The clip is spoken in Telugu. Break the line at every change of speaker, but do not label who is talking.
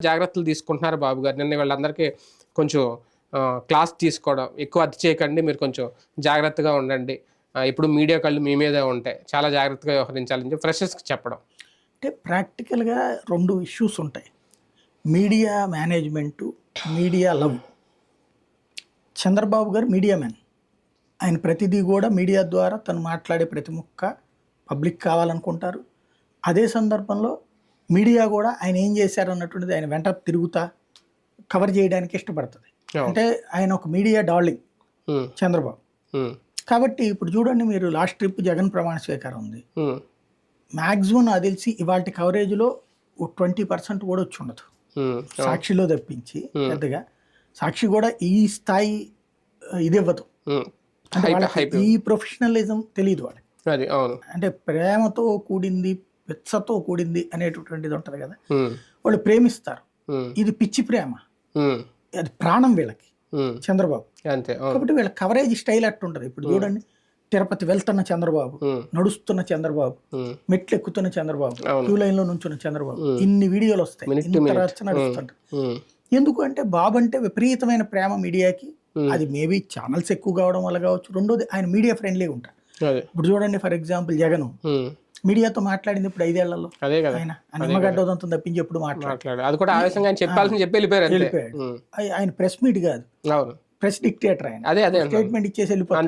జాగ్రత్తలు తీసుకుంటున్నారు బాబు గారు. నిన్న వీళ్ళందరికీ కొంచెం క్లాస్ తీసుకోవడం, ఎక్కువ అతి చేయకండి, మీరు కొంచెం జాగ్రత్తగా ఉండండి. ఇప్పుడు మీడియా కళ్ళు మీ మీదే ఉంటాయి. చాలా జాగ్రత్తగా వ్యవహరించాలని చెప్పి ఫ్రెషర్స్‌కి చెప్పడం.
అంటే ప్రాక్టికల్‌గా 2 ఇష్యూస్ ఉంటాయి. Media management, media love. Chandrababu గారు మీడియా మ్యాన్. ఆయన ప్రతిదీ కూడా మీడియా ద్వారా తను మాట్లాడే ప్రతి ముక్క పబ్లిక్ కావాలనుకుంటారు. అదే సందర్భంలో మీడియా కూడా ఆయన ఏం చేశారు అన్నటువంటిది ఆయన వెంట తిరుగుతా కవర్ చేయడానికి ఇష్టపడుతుంది. అంటే ఆయన ఒక మీడియా డార్లింగ్ చంద్రబాబు. కాబట్టి ఇప్పుడు చూడండి, మీరు లాస్ట్ ట్రిప్ జగన్ ప్రమాణ స్వీకారం ఉంది. మ్యాక్సిమం నాకు తెలిసి ఇవాళ కవరేజ్లో 20% కూడా వచ్చి ఉండదు సాక్షిలో తప్పించి. పెద్దగా సాక్షి కూడా ఈ స్థాయి ఇది ఇవ్వదు. అంటే వాళ్ళకి ఈ ప్రొఫెషనలిజం తెలియదు వాళ్ళకి. అంటే ప్రేమతో కూడింది, పిచ్చతో కూడింది అనేటటువంటిది ఉంటది కదా. వాళ్ళు ప్రేమిస్తారు, ఇది పిచ్చి ప్రేమ, అది ప్రాణం వీళ్ళకి చంద్రబాబు. కాబట్టి వీళ్ళ కవరేజ్ స్టైల్ అట్టుంటది. ఇప్పుడు చూడండి, తిరుపతి వెళ్తున్న చంద్రబాబు, నడుస్తున్న చంద్రబాబు, మెట్లు ఎక్కుతున్న చంద్రబాబు, క్యూ లైన్ లో నుంచున్న చంద్రబాబు, ఇన్ని వీడియోలు వస్తాయి, ఇంత రచ్చ నడుస్తుంటారు. ఎందుకు అంటే బాబు అంటే విపరీతమైన ప్రేమ మీడియాకి. అది మేబీ ఛానల్స్ ఎక్కువ కావడం వల్ల కావచ్చు. రెండోది ఆయన మీడియా ఫ్రెండ్లీగా ఉంటారు. ఇప్పుడు చూడండి, ఫర్ ఎగ్జాంపుల్ జగన్ మీడియాతో మాట్లాడింది ఇప్పుడు 5 ఏళ్లలో. ఆయన నిమ్మగడ్డ ఉదంతం తప్పించి ఎప్పుడు మాట్లాడాడు. ఆయన ప్రెస్ మీట్ కాదు, ప్రెస్ డిక్టేటర్. ఆయన స్టేట్మెంట్ ఇచ్చేసి వెళ్ళిపోతాడు.